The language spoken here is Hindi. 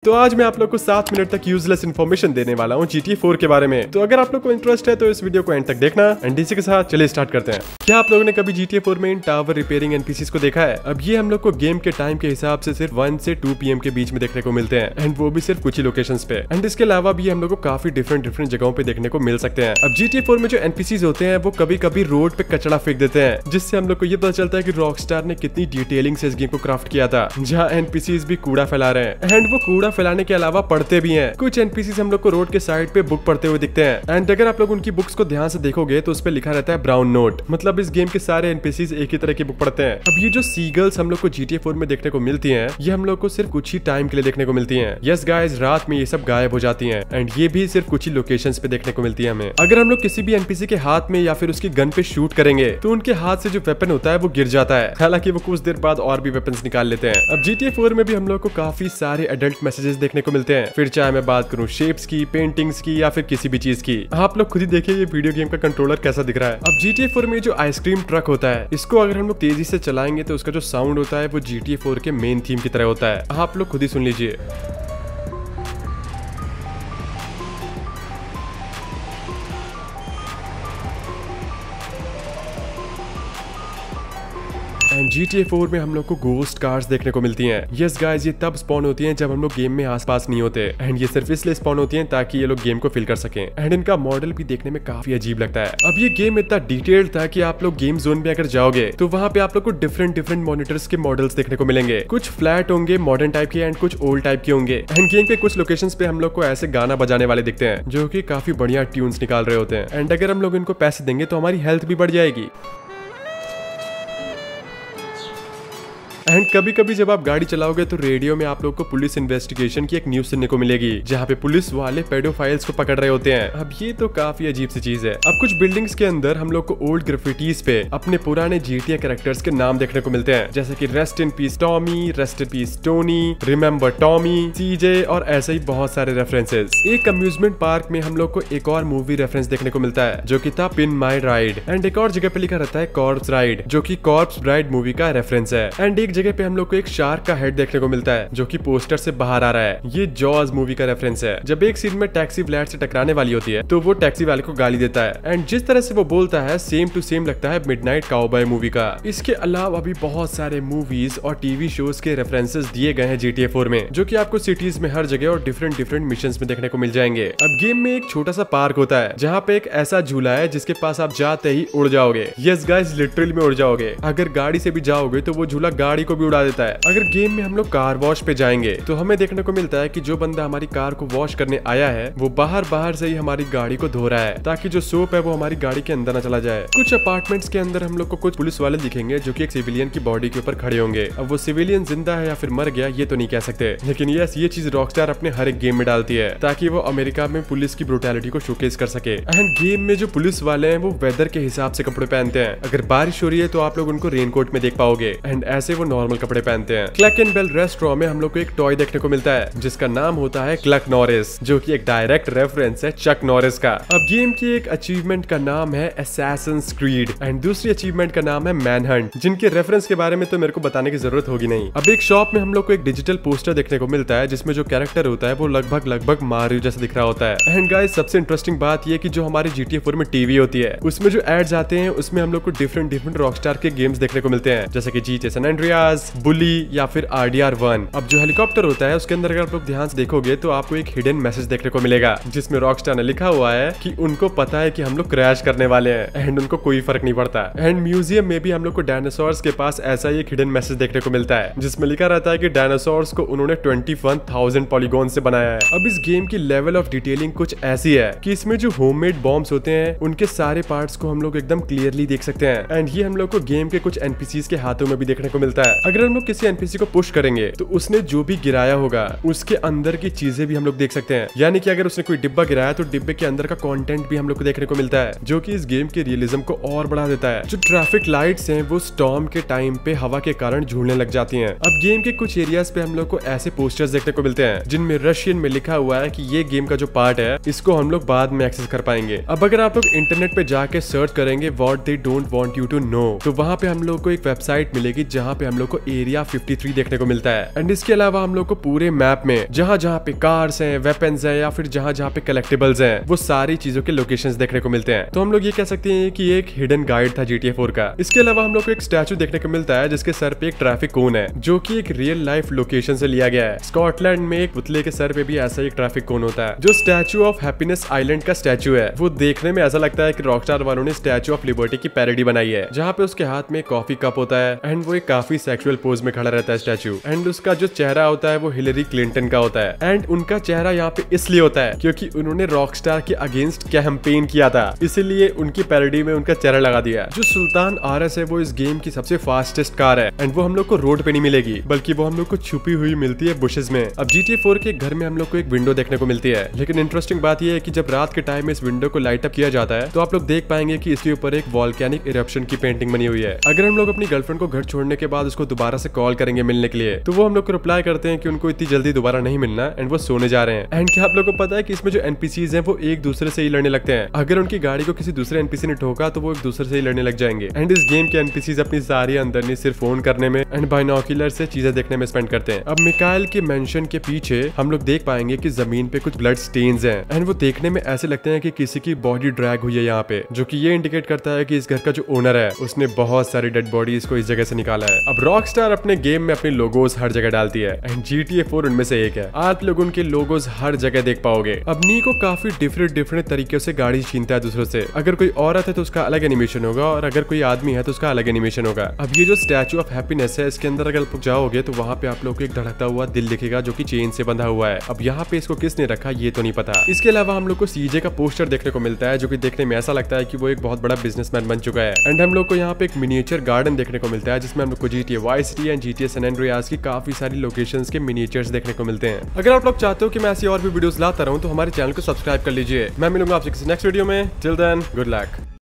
तो आज मैं आप लोग को 7 मिनट तक यूजलेस इन्फॉर्मेशन देने वाला हूँ GTA 4 के बारे में। तो अगर आप लोग को इंटरेस्ट है तो इस वीडियो को एंड तक देखना। एंड इसी के साथ चलिए स्टार्ट करते हैं। क्या आप लोगों ने कभी GTA 4 में इन टावर रिपेयरिंग एनपीसीज को देखा है? अब ये हम लोग को गेम के टाइम के हिसाब से सिर्फ 1 से 2 PM के बीच में देखने को मिलते हैं, एंड वो भी सिर्फ कुछ ही लोकेशंस पे। एंड इसके अलावा भी हम लोग को काफी डिफरेंट जगहों पे देखने को मिल सकते हैं। अब GTA 4 में जो एनपीसीज होते हैं वो कभी कभी रोड पे कचरा फेंक देते हैं, जिससे हम लोग को ये पता चलता है कि रॉकस्टार ने कितनी डिटेलिंग से इस गेम को क्राफ्ट किया था, जहाँ एनपीसीज भी कूड़ा फैला रहे हैं। एंड वो कूड़ा फैलाने के अलावा पढ़ते भी हैं। कुछ एनपीसीज हम लोग को रोड के साइड पे बुक पढ़ते हुए दिखते हैं, एंड अगर आप लोग उनकी बुक्स को ध्यान से देखोगे तो उस पे लिखा रहता है ब्राउन नोट। मतलब इस गेम के सारे एनपीसीज एक ही तरह की बुक पढ़ते हैं। अब ये जो सीगल्स हम लोग को GTA 4 में देखने को मिलती हैं, ये हम लोग को सिर्फ कुछ ही टाइम के लिए देखने को मिलती हैं। यस गाइस, रात में ये सब गायब हो जाती हैं, एंड ये भी सिर्फ कुछ ही लोकेशंस पे देखने को मिलती है हमें। अगर हम लोग किसी भी एनपीसी के हाथ में या फिर उसकी गन पे शूट करेंगे तो उनके हाथ से जो वेपन होता है वो गिर जाता है। हालांकि वो कुछ देर बाद और भी वेपन्स निकाल लेते हैं। अब GTA 4 में भी हम लोग को काफी सारे एडल्ट मैसेजेस देखने को मिलते हैं, फिर चाहे मैं बात करूं शेप्स की, पेंटिंग्स की या फिर किसी भी चीज की। आप लोग खुद ही देखिए ये वीडियो गेम का कंट्रोलर कैसा दिख रहा है। अब GTA 4 में जो आइसक्रीम ट्रक होता है, इसको अगर हम लोग तेजी से चलाएंगे तो उसका जो साउंड होता है वो GTA 4 के मेन थीम की तरह होता है। आप लोग खुद ही सुन लीजिए। एंड GTA 4 में हम लोग को गोस्ट कार्स देखने को मिलती हैं। यस गाइस, ये तब स्पॉन होती हैं जब हम लोग गेम में आसपास नहीं होते, एंड ये सिर्फ इसलिए स्पॉन होती हैं ताकि ये लोग गेम को फिल कर सकें। एंड इनका मॉडल भी देखने में काफी अजीब लगता है। अब ये गेम इतना डिटेल्ड था कि आप लोग गेम जोन में अगर जाओगे तो वहाँ पे आप लोग को डिफरेंट मॉनिटर्स के मॉडल्स देखने को मिलेंगे। कुछ फ्लैट होंगे मॉडर्न टाइप के, एंड कुछ ओल्ड टाइप के होंगे। एंड गेम के कुछ लोकेशंस पे हम लोग को ऐसे गाना बजाने वाले दिखते हैं जो कि काफी बढ़िया ट्यून्स निकाल रहे होते हैं। एंड अगर हम लोग इनको पैसे देंगे तो हमारी हेल्थ भी बढ़ जाएगी। एंड कभी कभी जब आप गाड़ी चलाओगे तो रेडियो में आप लोग को पुलिस इन्वेस्टिगेशन की एक न्यूज सुनने को मिलेगी, जहाँ पे पुलिस वाले पेडोफाइल्स को पकड़ रहे होते हैं। अब ये तो काफी अजीब सी चीज है। अब कुछ बिल्डिंग्स के अंदर हम लोग को ओल्ड ग्राफिटीज पे अपने पुराने GTA कैरेक्टर्स के नाम देखने को मिलते हैं, जैसे कि rest in peace Tommy, rest in peace Tony, remember Tommy, CJ और ऐसे ही बहुत सारे रेफरेंसेस। एक अम्यूजमेंट पार्क में हम लोग को एक और मूवी रेफरेंस देखने को मिलता है जो कि था पिन माई राइड। एंड एक और जगह पे लिखा रहता है कॉर्प्स राइड, जो कि कॉर्प्स ब्राइड मूवी का रेफरेंस है। एंड एक जगह पे हम लोग को एक शार्क का हेड देखने को मिलता है जो कि पोस्टर से बाहर आ रहा है। ये जॉज मूवी का रेफरेंस है। जब एक सीन में टैक्सी फ्लैट से टकराने वाली होती है तो वो टैक्सी वाले को गाली देता है, एंड जिस तरह से वो बोलता है सेम टू सेम लगता है मिडनाइट काउबॉय मूवी का। इसके अलावा भी बहुत सारे मूवीज और टीवी शोज के रेफरेंसेस दिए गए हैं GTA 4 में, जो कि आपको सिटीज में हर जगह और डिफरेंट मिशंस में देखने को मिल जाएंगे। अब गेम में एक छोटा सा पार्क होता है जहाँ पे एक ऐसा झूला है जिसके पास आप जाते ही उड़ जाओगे। यस गाइस, लिटरली में उड़ जाओगे। अगर गाड़ी से भी जाओगे तो वो झूला गाड़ी को भी उड़ा देता है। अगर गेम में हम लोग कार वॉश पे जाएंगे तो हमें देखने को मिलता है कि जो बंदा हमारी कार को वॉश करने आया है वो बाहर से ही हमारी गाड़ी को धो रहा है, ताकि जो सोप है वो हमारी गाड़ी के अंदर न चला जाए। कुछ अपार्टमेंट्स के अंदर हम लोग को कुछ पुलिस वाले दिखेंगे जो कि एक सिविलियन की बॉडी के ऊपर खड़े होंगे। अब वो सिविलियन जिंदा है या फिर मर गया ये तो नहीं कह सकते, लेकिन यस, ये चीज रॉकस्टार अपने हर एक गेम में डालती है ताकि वो अमेरिका में पुलिस की ब्रुटैलिटी को शोकेस कर सके। एंड गेम में जो पुलिस वाले हैं वो वेदर के हिसाब से कपड़े पहनते हैं। अगर बारिश हो रही है तो आप लोग उनको रेनकोट में देख पाओगे, एंड ऐसे वो नॉर्मल कपड़े पहनते हैं। क्लैक एंड बेल रेस्टोरेंट में हम लोग को एक टॉय देखने को मिलता है जिसका नाम होता है क्लक नॉरिस, जो कि एक डायरेक्ट रेफरेंस है चक नॉरिस का। अब गेम की एक अचीवमेंट का नाम है असैसिन्स क्रीड, एंड दूसरी अचीवमेंट का नाम है मैनहंट, जिनके रेफरेंस के बारे में तो मेरे को बताने की जरूरत होगी नहीं। अब एक शॉप में हम लोग को एक डिजिटल पोस्टर देखने को मिलता है जिसमें जो कैरेक्टर होता है वो लगभग मारियो जैसा दिख रहा होता है। एंड गाइस, सबसे इंटरेस्टिंग बात ये कि जो हमारी GTA 4 में टीवी होती है उसमें जो एड्स आते हैं उसमें हम लोग को डिफरेंट रॉकस्टार के गेम्स देखने को मिलते हैं, जैसे कि GTA सैन एंड्रियास, बुली या फिर RDR1। अब जो हेलीकॉप्टर होता है उसके अंदर अगर आप लोग ध्यान से देखोगे तो आपको एक हिडन मैसेज देखने को मिलेगा जिसमें रॉकस्टार ने लिखा हुआ है कि उनको पता है कि हम लोग क्रैश करने वाले हैं, एंड उनको कोई फर्क नहीं पड़ता। एंड म्यूजियम में भी हम लोग को डायनासोर्स के पास ऐसा ही एक हिडन मैसेज देखने को मिलता है जिसमें लिखा रहता है कि डायनासोर्स को उन्होंने 21,000 पॉलीगॉन से बनाया है। अब इस गेम की लेवल ऑफ डिटेलिंग कुछ ऐसी है कि इसमें जो होममेड बॉम्ब्स होते हैं उनके सारे पार्ट्स को हम लोग एकदम क्लियरली देख सकते हैं। एंड ये हम लोग को गेम के कुछ एनपीसीज के हाथों में भी देखने को मिलता है। अगर हम लोग किसी एनपीसी को पुश करेंगे तो उसने जो भी गिराया होगा उसके अंदर की चीजें भी हम लोग देख सकते हैं। यानी कि अगर उसने कोई डिब्बा गिराया तो डिब्बे के अंदर का कंटेंट भी हम लोग को देखने को मिलता है, जो कि इस गेम के रियलिज्म को और बढ़ा देता है। जो ट्रैफिक लाइट्स हैं वो स्टॉर्म के टाइम पे हवा के कारण झूलने लग जाती हैं। अब गेम के कुछ एरियाज पे हम लोग को ऐसे पोस्टर्स देखने को मिलते हैं जिनमें रशियन में लिखा हुआ है कि ये गेम का जो पार्ट है इसको हम लोग बाद में एक्सेस कर पाएंगे। अब अगर आप लोग इंटरनेट पे जाके सर्च करेंगे what they don't want you to know, तो वहां पे हम लोग को एक वेबसाइट मिलेगी जहाँ पे हम लोग को एरिया 53 देखने को मिलता है। एंड इसके अलावा हम लोग को पूरे मैप में जहाँ जहाँ पे कार्स हैं, वेपन्स हैं या फिर जहाँ जहाँ पे कलेक्टिबल्स हैं, वो सारी चीजों के लोकेशंस देखने को मिलते हैं। तो हम लोग ये कह सकते हैं कि एक हिडन गाइड था GTA 4 का। इसके अलावा हम लोग को एक स्टैचू देखने को मिलता है जिसके सर पे एक ट्रैफिक कोन है, जो कि एक रियल लाइफ लोकेशन से लिया गया है। स्कॉटलैंड में एक पुतले के सर पे भी ऐसा एक ट्रैफिक कोन होता है। जो स्टैचू ऑफ हैप्पीनेस आइलैंड का स्टैचू है, वो देखने में ऐसा लगता है कि रॉकस्टार वालों ने स्टैचू ऑफ लिबर्टी की पैरोडी बनाई है, जहाँ पे उसके हाथ में कॉफी कप होता है एंड वो एक काफी सेक्सुअल पोज में खड़ा रहता है स्टैचू। एंड उसका जो चेहरा होता है वो हिलरी क्लिंटन का होता है। एंड उनका चेहरा यहाँ पे इसलिए होता है क्योंकि उन्होंने रॉकस्टार के अगेंस्ट कैंपेन किया था, इसीलिए उनकी पैरोडी में उनका चेहरा लगा दिया। जो सुल्तान RS है वो इस गेम की सबसे फास्टेस्ट कार है एंड वो हम लोग को रोड पे नहीं मिलेगी, बल्कि वो हम लोग को छुपी हुई मिलती है बुशेस में। अब GTA 4 के घर में हम लोग को एक विंडो देखने को मिलती है, लेकिन इंटरेस्टिंग बात यह है कि जब रात के टाइम में इस विंडो को लाइट अप किया जाता है तो आप लोग देख पाएंगे कि इसके ऊपर एक वॉल्केनिक इरप्शन की पेंटिंग बनी हुई है। अगर हम लोग अपनी गर्लफ्रेंड को घर छोड़ने के बाद उसको दोबारा से कॉल करेंगे मिलने के लिए, तो वो हम लोग को रिप्लाई करते हैं कि उनको इतनी जल्दी दोबारा नहीं मिलना एंड वो सोने जा रहे हैं। एंड क्या आप लोग को पता है कि इसमें जो NPCs हैं वो एक दूसरे से ही लड़ने लगते हैं। अगर उनकी गाड़ी को किसी दूसरे NPC ने ठोका तो वो एक दूसरे से ही लड़ने लग जाएंगे। एंड इस गेम के NPCs अपनी सारी आमदनी सिर्फ फोन करने में एंड बाइनोक्यूलर से चीजें देखने में स्पेंड करते हैं। अब मिकाइल के मेंशन के पीछे हम लोग देख पाएंगे कि जमीन पे कुछ ब्लड स्टेन्स हैं एंड वो देखने में ऐसे लगते हैं कि किसी की बॉडी ड्रैग हुई है यहाँ पे, जो कि ये इंडिकेट करता है कि इस घर का जो ओनर है उसने बहुत सारी डेड बॉडीज को इस जगह से निकाला है। अब रॉकस्टार अपने गेम में अपने लोगोस हर जगह डालती है एंड GTA 4 उनमें से एक है। आप लोग उनके लोगोस हर जगह देख पाओगे। अब नीको काफी डिफरेंट तरीके से गाड़ी छीनता है दूसरों से। अगर कोई औरत है तो उसका अलग एनिमेशन होगा और अगर कोई आदमी है तो उसका अलग एनिमेशन होगा। अब ये जो स्टैचू ऑफ हैप्पीनेस है, इसके अंदर अगर आप जाओगे तो वहाँ पे आप लोग को एक धड़कता हुआ दिल दिखेगा जो कि चेन से बंधा हुआ है। अब यहाँ पे इसको किसने रखा ये तो नहीं पता। इसके अलावा हम लोग को CJ का पोस्टर देखने को मिलता है, जो कि देखने में ऐसा लगता है कि वो एक बहुत बड़ा बिजनेसमैन बन चुका है। एंड हम लोग को यहाँ पे एक मिनिएचर गार्डन देखने को मिलता है, जिसमें हम लोग को GTA Vice City and GTA San Andreas की काफी सारी लोकेशंस के मिनिएचर्स देखने को मिलते हैं। अगर आप लोग चाहते हो कि मैं ऐसी और भी वीडियोस लाता रहूं तो हमारे चैनल को सब्सक्राइब कर लीजिए। मैं मिलूंगा आपसे किसी नेक्स्ट वीडियो में। Till then good luck.